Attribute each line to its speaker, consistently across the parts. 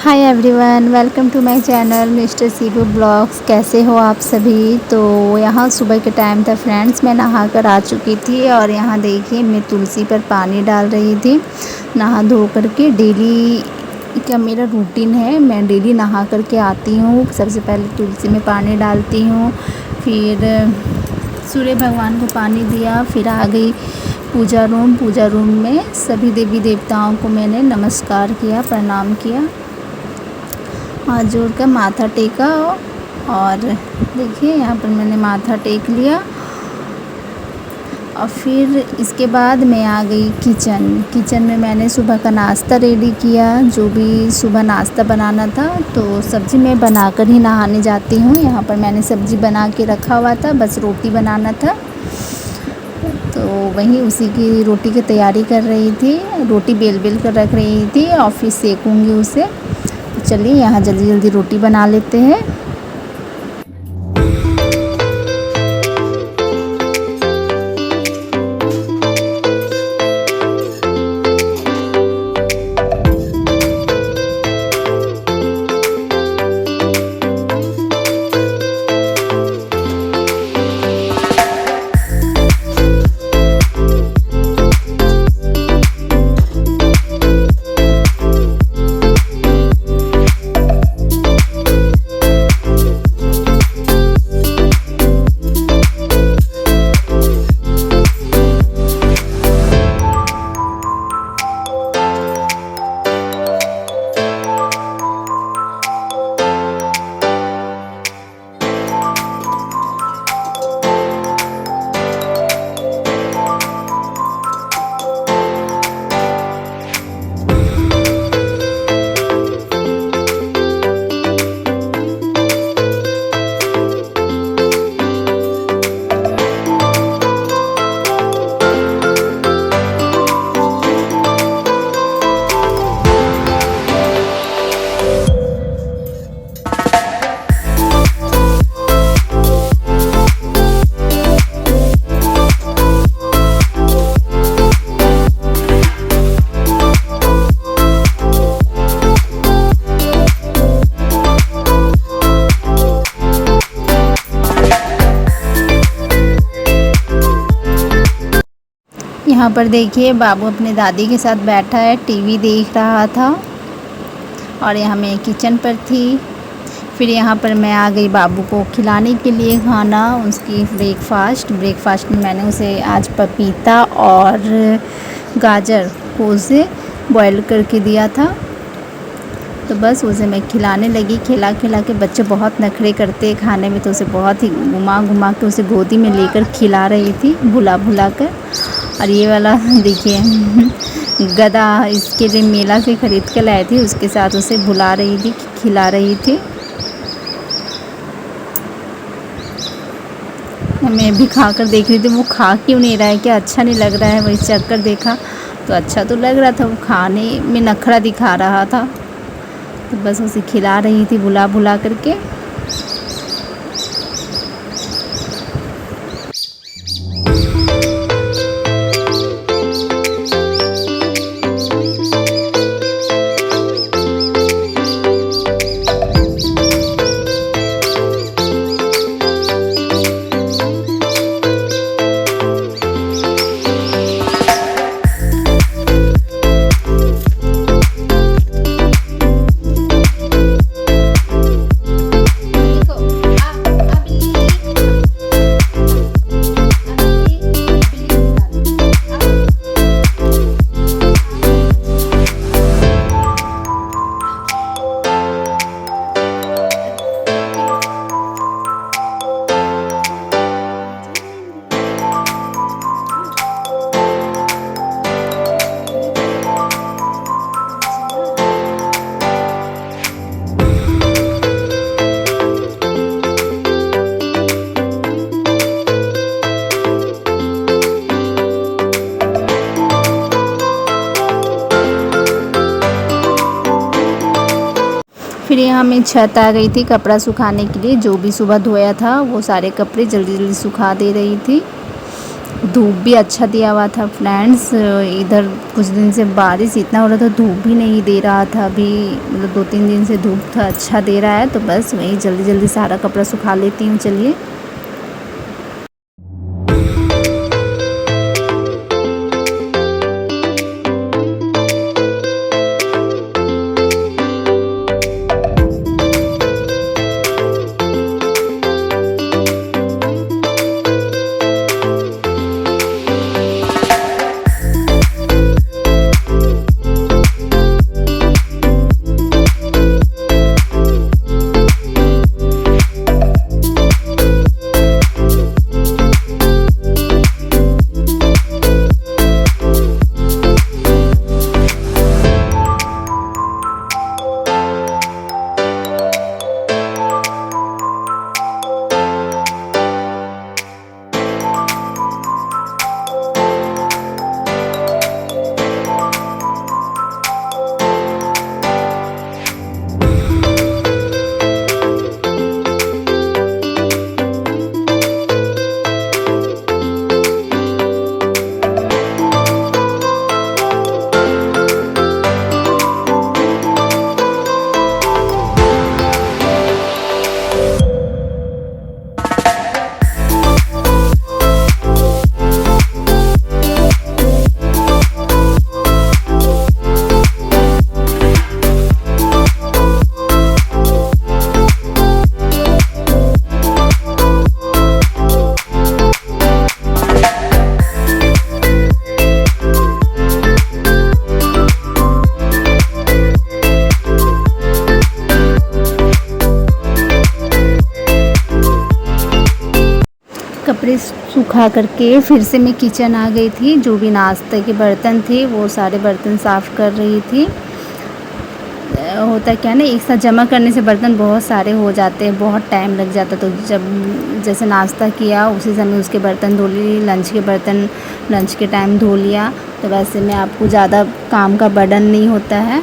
Speaker 1: Hi everyone, welcome to my channel mister Sibu blogs. कैसे हो आप सभी। तो यहाँ सुबह के टाइम था फ्रेंड्स, मैं नहा कर आ चुकी थी और यहाँ देखिए मैं तुलसी पर पानी डाल रही थी। नहा धो करके डेली का मेरा रूटीन है, मैं डेली नहा करके आती हूँ। सबसे पहले तुलसी में पानी डालती हूँ, फिर सूर्य भगवान को पानी दिया, फिर आ गई पूजा रूम में सभी देवी देवताओं को मैंने नमस्कार किया, प्रणाम किया, हाथ जोड़कर माथा टेका। और देखिए यहाँ पर मैंने माथा टेक लिया और फिर इसके बाद मैं आ गई किचन में मैंने सुबह का नाश्ता रेडी किया। जो भी सुबह नाश्ता बनाना था, तो सब्ज़ी मैं बनाकर ही नहाने जाती हूँ। यहाँ पर मैंने सब्ज़ी बना के रखा हुआ था, बस रोटी बनाना था, तो वहीं उसी की रोटी की तैयारी कर रही थी। रोटी बेल कर रख रही थी और फिर सेकूँगी उसे। चलिए यहाँ जल्दी जल्दी रोटी बना लेते हैं। यहाँ पर देखिए बाबू अपने दादी के साथ बैठा है, टीवी देख रहा था। और यहाँ मैं किचन पर थी। फिर यहाँ पर मैं आ गई बाबू को खिलाने के लिए खाना, उसकी ब्रेकफास्ट में मैंने उसे आज पपीता और गाजर को उसे बॉईल करके दिया था। तो बस उसे मैं खिलाने लगी। खिला के बच्चे बहुत नखरे करते हैं खाने में, तो उसे बहुत ही घुमा के उसे गोदी में लेकर खिला रही थी, भुला कर। और ये वाला देखिए गधा, इसके लिए मेला से ख़रीद के लाए थे, उसके साथ उसे भुला रही थी, खिला रही थी। मैं भी खा कर देख रही थी, वो खा क्यों नहीं रहा है, क्या अच्छा नहीं लग रहा है। वही चक्कर देखा तो अच्छा तो लग रहा था, वो खाने में नखरा दिखा रहा था, तो बस उसे खिला रही थी भुला करके। फिर यहाँ मैं छत आ गई थी कपड़ा सुखाने के लिए। जो भी सुबह धोया था वो सारे कपड़े जल्दी जल्दी सुखा दे रही थी। धूप भी अच्छा दिया हुआ था फ्रेंड्स। इधर कुछ दिन से बारिश इतना हो रहा था, धूप भी नहीं दे रहा था। अभी मतलब 2-3 दिन से धूप था अच्छा दे रहा है, तो बस वही जल्दी जल्दी सारा कपड़ा सुखा लेती हूँ। चलिए कपड़े सुखा करके फिर से मैं किचन आ गई थी। जो भी नाश्ते के बर्तन थे वो सारे बर्तन साफ़ कर रही थी। होता क्या है ना, एक साथ जमा करने से बर्तन बहुत सारे हो जाते हैं, बहुत टाइम लग जाता। तो जब जैसे नाश्ता किया उसी समय उसके बर्तन धो लिए, लंच के बर्तन लंच के टाइम धो लिया। तो वैसे में आपको ज़्यादा काम का बर्डन नहीं होता है।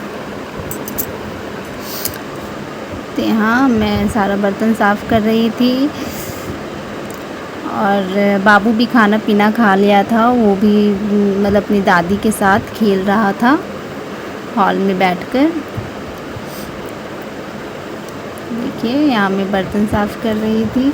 Speaker 1: तो यहाँ मैं सारा बर्तन साफ़ कर रही थी और बाबू भी खाना पीना खा लिया था। वो भी मतलब अपनी दादी के साथ खेल रहा था हॉल में बैठकर। देखिए यहाँ मैं बर्तन साफ़ कर रही थी।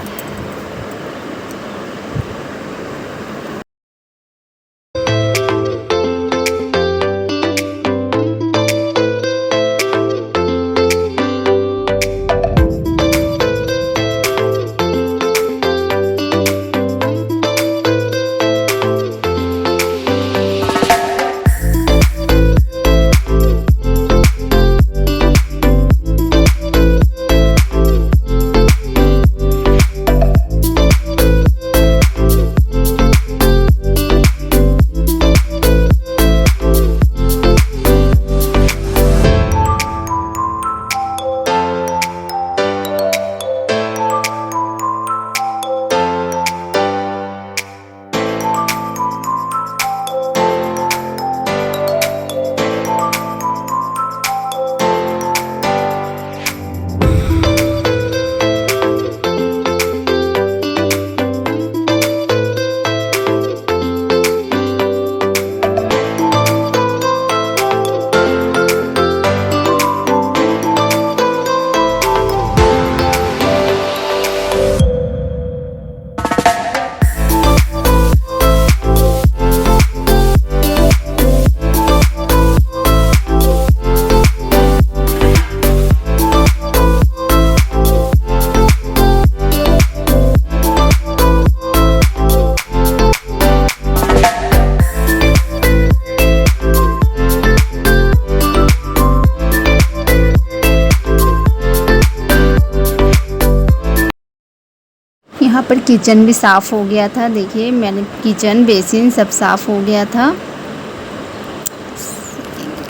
Speaker 1: यहाँ पर किचन भी साफ़ हो गया था। देखिए मैंने किचन बेसिन सब साफ़ हो गया था।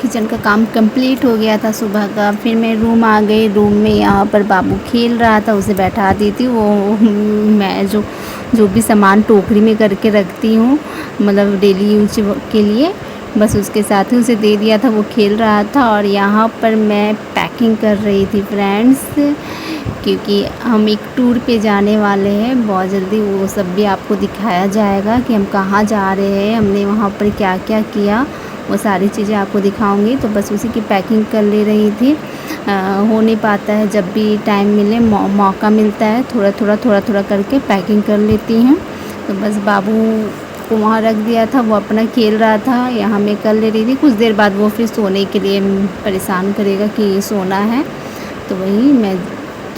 Speaker 1: किचन का काम कंप्लीट हो गया था सुबह का। फिर मैं रूम आ गई। रूम में यहाँ पर बाबू खेल रहा था, उसे बैठा दी थी। वो मैं जो भी सामान टोकरी में करके रखती हूँ मतलब डेली यूज के लिए, बस उसके साथ ही उसे दे दिया था। वो खेल रहा था और यहाँ पर मैं पैकिंग कर रही थी फ्रेंड्स। क्योंकि हम एक टूर पे जाने वाले हैं बहुत जल्दी। वो सब भी आपको दिखाया जाएगा कि हम कहाँ जा रहे हैं, हमने वहाँ पर क्या क्या किया, वो सारी चीज़ें आपको दिखाऊंगी। तो बस उसी की पैकिंग कर ले रही थी। हो नहीं पाता है, जब भी टाइम मिले मौका मिलता है थोड़ा थोड़ा करके पैकिंग कर लेती हूँ। तो बस बाबू को वहाँ रख दिया था, वो अपना खेल रहा था, यहाँ मैं कर ले रही थी। कुछ देर बाद वो फिर सोने के लिए परेशान करेगा कि सोना है, तो वही मैं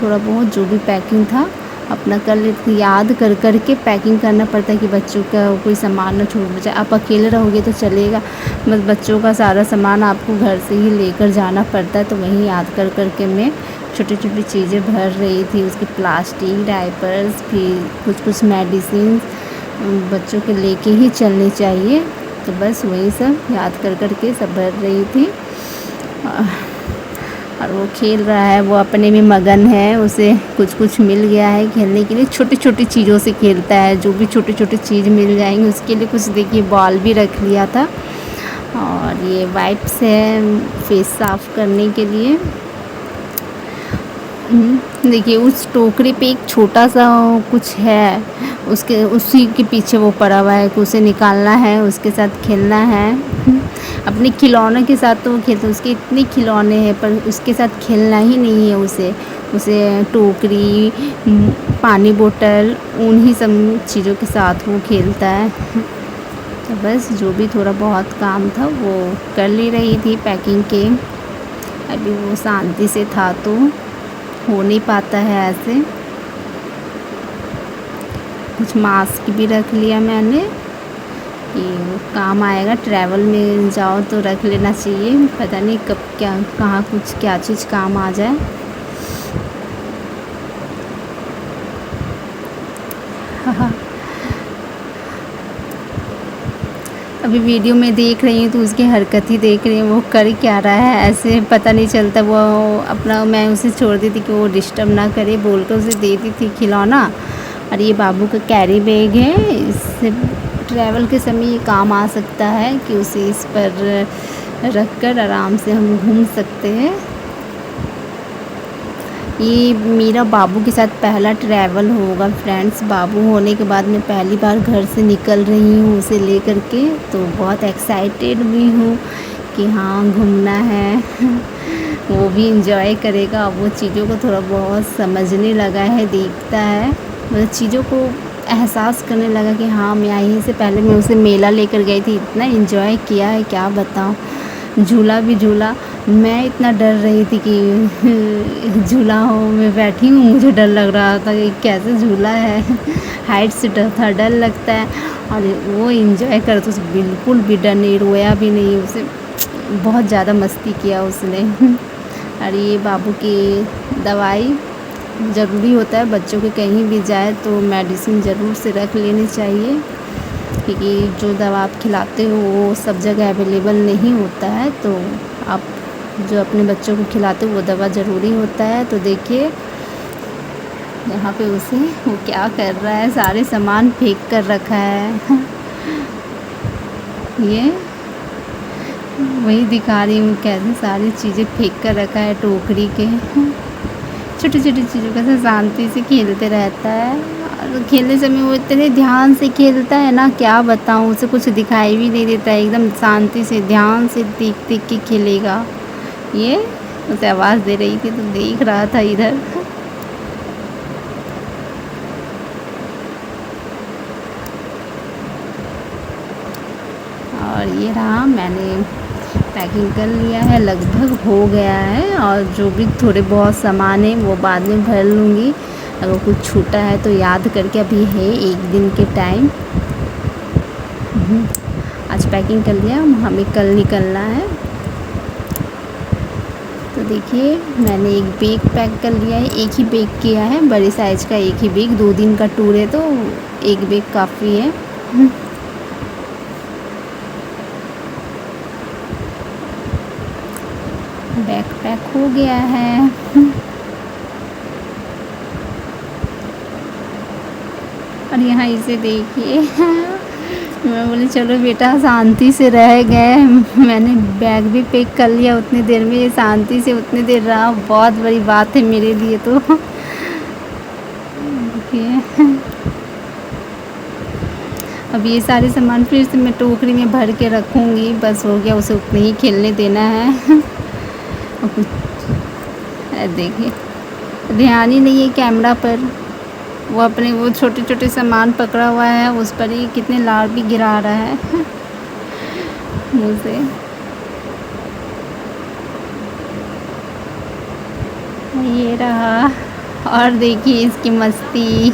Speaker 1: थोड़ा बहुत जो भी पैकिंग था अपना कर लेती। याद कर कर के पैकिंग करना पड़ता है कि बच्चों का कोई सामान ना छूट जाए। आप अकेले रहोगे तो चलेगा, बस बच्चों का सारा सामान आपको घर से ही लेकर जाना पड़ता है। तो वहीं याद कर कर के मैं छोटी छोटी चीज़ें भर रही थी, उसकी प्लास्टिक, डायपर्स, फिर कुछ कुछ मेडिसिन बच्चों के लेके ही चलनी चाहिए। तो बस वही सब याद कर कर के सब भर रही थी। और वो खेल रहा है, वो अपने में मगन है, उसे कुछ कुछ मिल गया है खेलने के लिए। छोटी छोटी चीज़ों से खेलता है, जो भी छोटी छोटी चीज़ मिल जाएंगी उसके लिए। कुछ देखिए बॉल भी रख लिया था, और ये वाइप्स है फेस साफ़ करने के लिए। देखिए उस टोकरी पे एक छोटा सा कुछ है, उसके उसी के पीछे वो पड़ा हुआ है कि उसे निकालना है, उसके साथ खेलना है। अपने खिलौनों के साथ तो वो खेलते, उसके इतने खिलौने हैं पर उसके साथ खेलना ही नहीं है उसे टोकरी, पानी बोतल, उन्हीं सब चीज़ों के साथ वो खेलता है। तो बस जो भी थोड़ा बहुत काम था वो कर ले रही थी पैकिंग के। अभी वो शांति से था तो हो नहीं पाता है ऐसे। कुछ मास्क भी रख लिया मैंने कि काम आएगा, ट्रैवल में जाओ तो रख लेना चाहिए, पता नहीं कब क्या कहाँ कुछ क्या चीज़ काम आ जाए। अभी वीडियो में देख रही हूँ तो उसकी हरकत ही देख रही हूँ, वो कर क्या रहा है ऐसे पता नहीं चलता। वो अपना, मैं उसे छोड़ दी थी कि वो डिस्टर्ब ना करे, बोल कर उसे दे दी थी खिलौना। और ये बाबू का कैरी बैग है, इससे ट्रैवल के समय ये काम आ सकता है कि उसे इस पर रख कर आराम से हम घूम सकते हैं। ये मेरा बाबू के साथ पहला ट्रैवल होगा फ्रेंड्स। बाबू होने के बाद मैं पहली बार घर से निकल रही हूँ उसे लेकर के, तो बहुत एक्साइटेड भी हूँ कि हाँ घूमना है। वो भी इंजॉय करेगा, वो चीज़ों को थोड़ा बहुत समझने लगा है, देखता है, मतलब चीज़ों को एहसास करने लगा कि हाँ मैं आई से पहले मैं उसे मेला लेकर गई थी, इतना एंजॉय किया है क्या बताऊँ। झूला भी झूला, मैं इतना डर रही थी कि झूला हो मैं बैठी हूँ, मुझे डर लग रहा था कि कैसे झूला है। हाइट से डर था, डर लगता है, और वो एंजॉय कर तो बिल्कुल भी डर नहीं, रोया भी नहीं, उसे बहुत ज़्यादा मस्ती किया उसने। और ये बाबू की दवाई ज़रूरी होता है, बच्चों के कहीं भी जाए तो मेडिसिन ज़रूर से रख लेनी चाहिए, क्योंकि जो दवा आप खिलाते हो वो सब जगह अवेलेबल नहीं होता है। तो आप जो अपने बच्चों को खिलाते हो वो दवा ज़रूरी होता है। तो देखिए यहाँ पे उसे वो क्या कर रहा है, सारे सामान फेंक कर रखा है। ये वही दिखा रही हूँ कैसे सारी चीज़ें फेंक कर रखा है टोकरी के। छोटी छोटी चीज़ों के साथ शांति से खेलते रहता है, और खेलने समय वो इतने ध्यान से खेलता है ना, क्या बताऊँ, उसे कुछ दिखाई भी नहीं देता है, एकदम शांति से ध्यान से देख देख के खेलेगा। ये उसे आवाज़ दे रही थी तो देख रहा था इधर। और ये रहा, मैंने पैकिंग कर लिया है, लगभग हो गया है, और जो भी थोड़े बहुत सामान है वो बाद में भर लूँगी। अगर कुछ छूटा है तो याद करके, अभी है एक दिन के टाइम। आज पैकिंग कर लिया, हमें कल निकलना है। तो देखिए मैंने एक बैग पैक कर लिया है, एक ही बैग किया है, बड़े साइज़ का एक ही बैग, 2 दिन का टूर है तो एक बैग काफ़ी है। बैग पैक हो गया है। और यहाँ इसे देखिए। मैं बोली चलो बेटा शांति से रह गए, मैंने बैग भी पैक कर लिया उतनी देर में, ये शांति से उतनी देर रहा, बहुत बड़ी बात है मेरे लिए तो। अब ये सारे सामान फिर से मैं टोकरी में भर के रखूँगी, बस हो गया, उसे उतने ही खेलने देना है। और कुछ देखिए ध्यान ही नहीं है कैमरा पर, वो अपने वो छोटे छोटे सामान पकड़ा हुआ है, उस पर ही कितने लार भी गिरा रहा है मुँह से। ये रहा, और देखिए इसकी मस्ती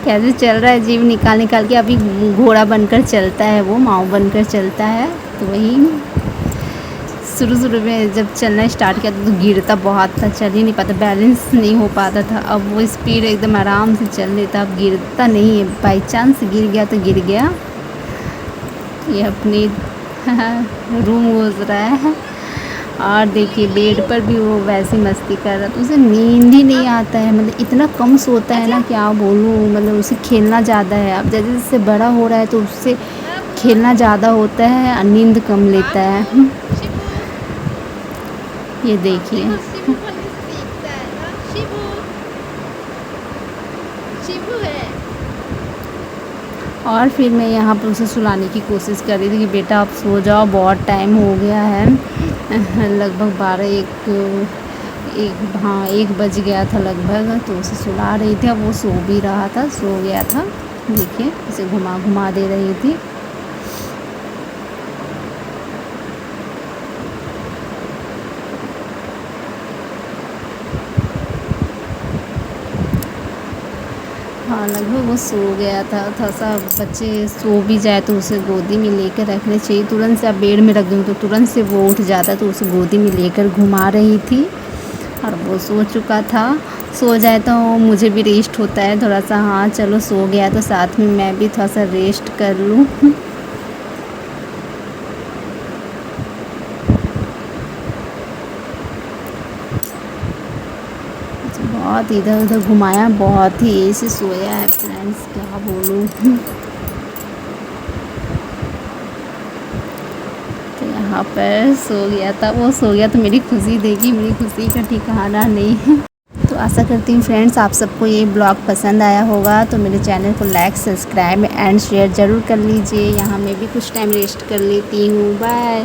Speaker 1: कैसे चल रहा है, जीभ निकाल निकाल के। अभी घोड़ा बनकर चलता है, वो माऊ बनकर चलता है। तो वही शुरू में जब चलना स्टार्ट किया तो गिरता बहुत था, चल ही नहीं पाता, बैलेंस नहीं हो पाता था। अब वो स्पीड एकदम आराम से चल लेता, अब गिरता नहीं है। बाई चांस गिर गया तो गिर गया। ये अपनी रूम घुस रहा है। और देखिए बेड पर भी वो वैसी मस्ती कर रहा था, उसे नींद ही नहीं आता है, मतलब इतना कम सोता है ना, क्या बोलूँ। मतलब उसे खेलना ज़्यादा है, अब जैसे जैसे बड़ा हो रहा है तो उससे खेलना ज़्यादा होता है और नींद कम लेता है। ये देखिए और फिर मैं यहाँ पर उसे सुलाने की कोशिश कर रही थी कि बेटा आप सो जाओ, बहुत टाइम हो गया है। लगभग 1 बज गया था लगभग, तो उसे सुला रही थी। अब वो सो भी रहा था, सो गया था। देखिए उसे घुमा घुमा दे रही थी। हाँ लगभग वो सो गया था। थोड़ा सा बच्चे सो भी जाए तो उसे गोदी में लेकर रखने चाहिए। तुरंत से आप बेड में रख दूँ तो तुरंत से वो उठ जाता, तो उसे गोदी में लेकर घुमा रही थी। और वो सो चुका था। सो जाए तो मुझे भी रेस्ट होता है थोड़ा सा। हाँ चलो सो गया तो साथ में मैं भी थोड़ा सा रेस्ट कर लूँ। बहुत इधर उधर घुमाया, बहुत ही ऐसे सोया है फ्रेंड्स, क्या बोलूँ। तो यहाँ पर सो गया था, वो सो गया तो मेरी खुशी देखी, मेरी खुशी का ठिकाना नहीं है। तो आशा करती हूँ फ्रेंड्स आप सबको ये ब्लॉग पसंद आया होगा। तो मेरे चैनल को लाइक सब्सक्राइब एंड शेयर ज़रूर कर लीजिए। यहाँ मैं भी कुछ टाइम रेस्ट कर लेती हूँ। बाय।